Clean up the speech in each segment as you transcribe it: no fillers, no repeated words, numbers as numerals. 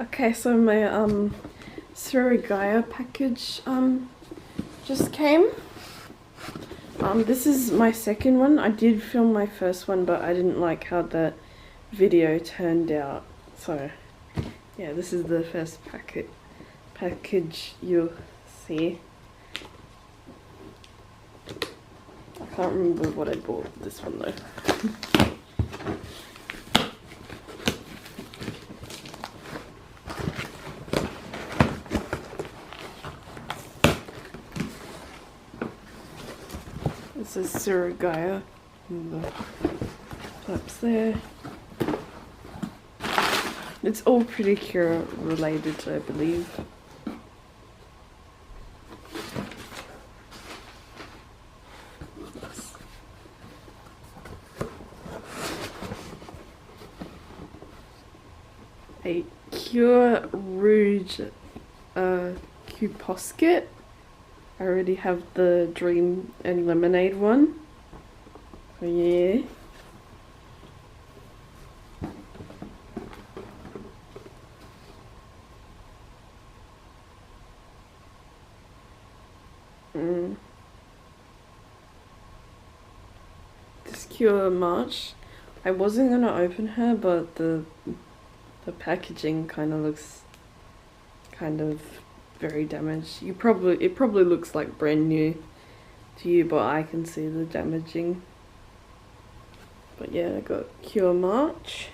Okay, so my Surugya package just came. This is my second one. I did film my first one, but I didn't like how the video turned out. So yeah, this is the first package you'll see. I can't remember what I bought this one though. This is Surugya, and the flaps there. It's all precure related, I believe. A Cure Rouge Couposket. I already have the Dream and Lemonade one. So yeah. This Cure March. I wasn't gonna open her, but the packaging kind of looks very damaged. It probably looks like brand new to you, but I can see the damaging. But yeah, I got Cure March.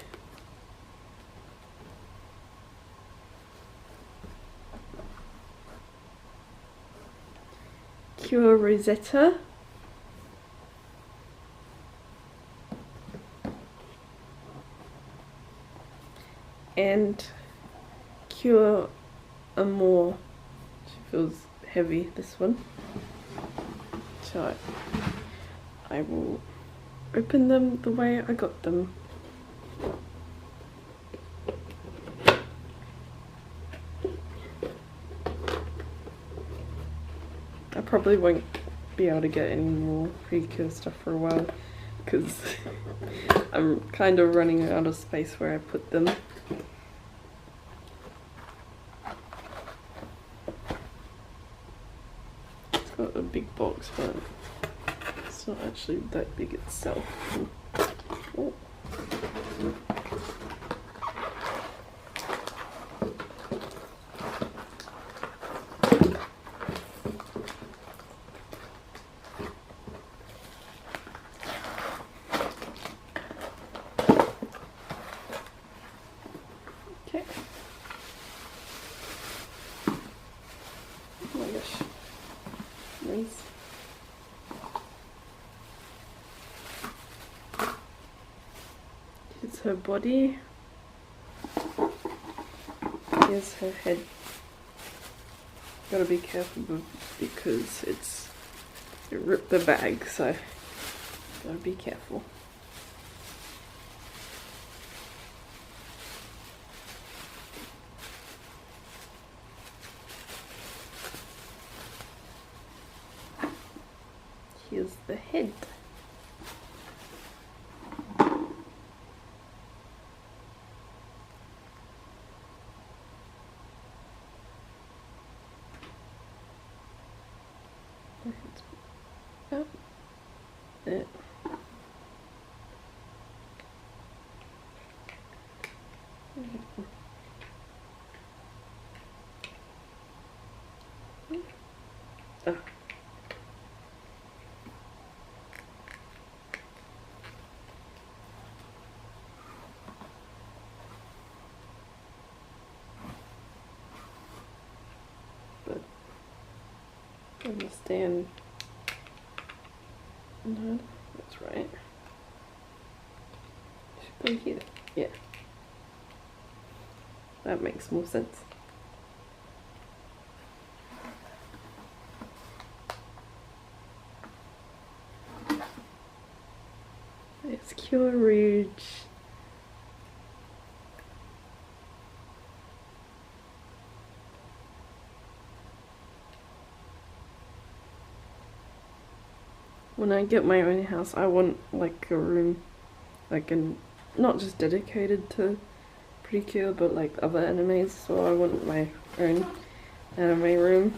Cure Rosetta. And Cure Amour. She feels heavy, this one. So I will open them the way I got them. I probably won't be able to get any more precure stuff for a while because I'm kind of running out of space where I put them. It's got a big box, but it's not actually that big itself. Oh. Okay. Oh my gosh. Nice. Here's her body. Here's her head. Gotta be careful because it ripped the bag, so gotta be careful. Here's the head. Oh, there. Oh. But understand. No, that's right. Should go here. Yeah. That makes more sense. It's Cure Rouge. When I get my own house, I want like a room, like not just dedicated to precure, but like other animes, so I want my own anime room.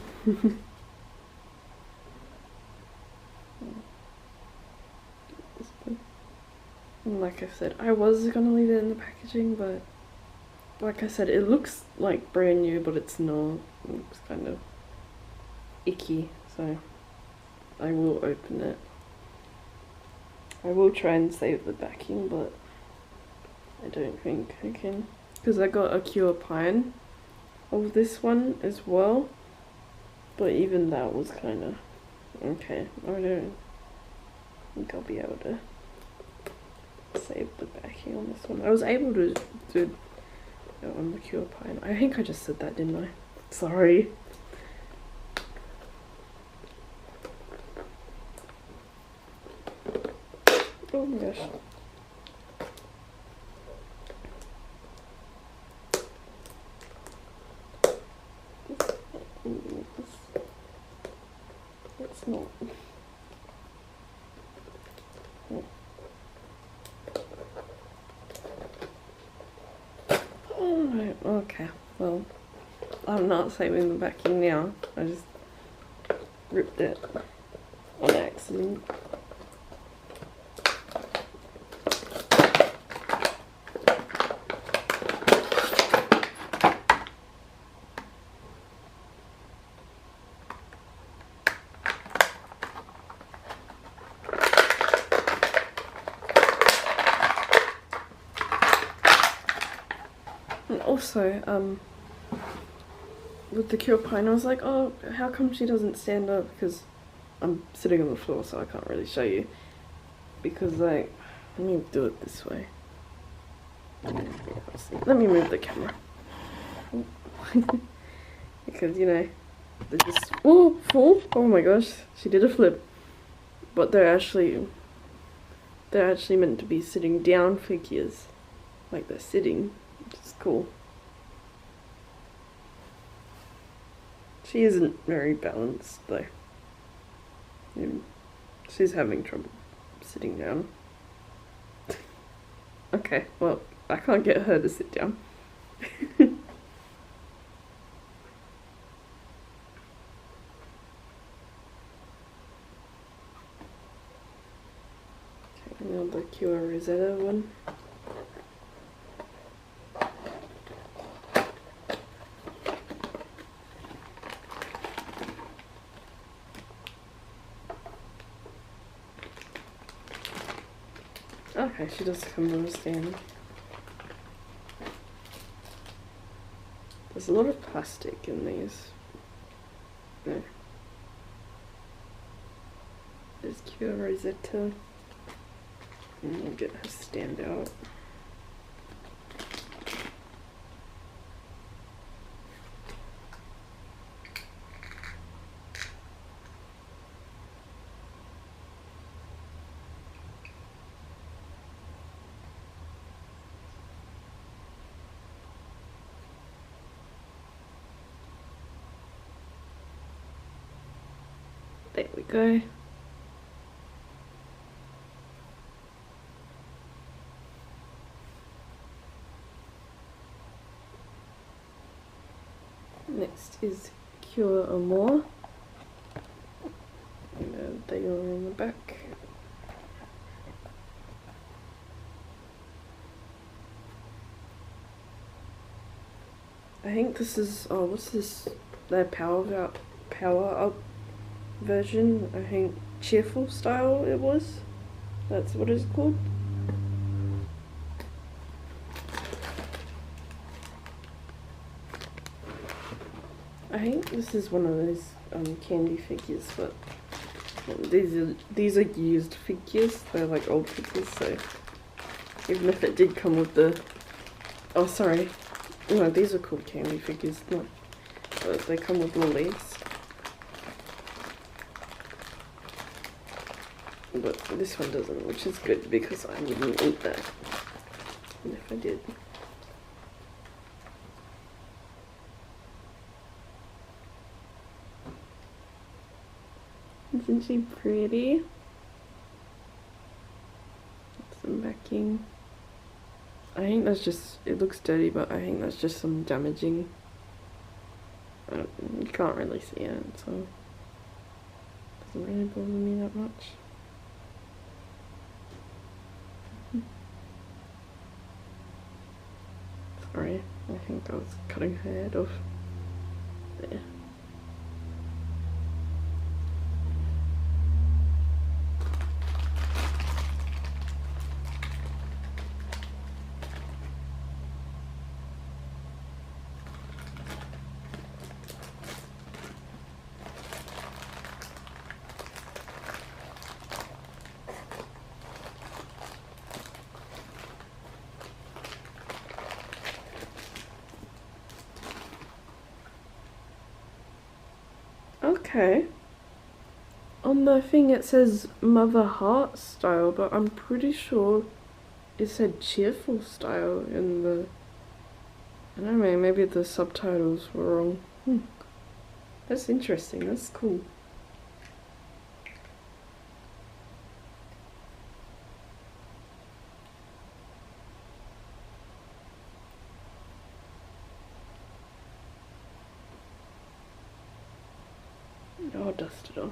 And like I said, I was gonna leave it in the packaging, but like I said, it looks like brand new, but it's not. It looks kind of icky, so I will open it. I will try and save the backing, but I don't think I can, because I got a Cure Pine of this one as well, but even that was kind of okay. I don't think I'll be able to save the backing on this one. I was able to do it on the Cure Pine. I think I just said that, didn't I? Sorry. Oh my gosh. It's not. Oh no, okay. Well, I'm not saving the backing now. I just ripped it on accident. And also, with the Cure Pine, I was like, oh, how come she doesn't stand up? Because I'm sitting on the floor, so I can't really show you. Because, like, let me do it this way. Let me move the camera. Because, you know, they're just, oh my gosh, she did a flip. But they're actually meant to be sitting down figures. Like they're sitting, which is cool. She isn't very balanced though. She's having trouble sitting down. Okay, well, I can't get her to sit down. Okay, now the Cure Rosetta one. Okay, she does come with a stand. There's a lot of plastic in these. No. There's Cure Rosetta. And we'll get her stand out. There we go. Next is Cure Amour. And they are on the back. I think this is, oh, what's this? Their power up version. I think cheerful style it was. That's what it's called. I think this is one of those candy figures, but these are used figures. They're like old figures, so even if it did come with the, oh sorry, no, these are called candy figures, no, but they come with lollies. But this one doesn't, which is good because I wouldn't eat that. And if I did. Isn't she pretty? Some backing. I think that's just, it looks dirty, but I think that's just some damaging. You can't really see it, so it doesn't really bother me that much. Sorry, I think I was cutting her head off. There. Okay. On the thing it says Mother Heart style, but I'm pretty sure it said cheerful style in the... I don't know, maybe the subtitles were wrong. That's interesting, that's cool. I'll dust it off.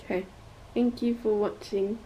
Okay, thank you for watching.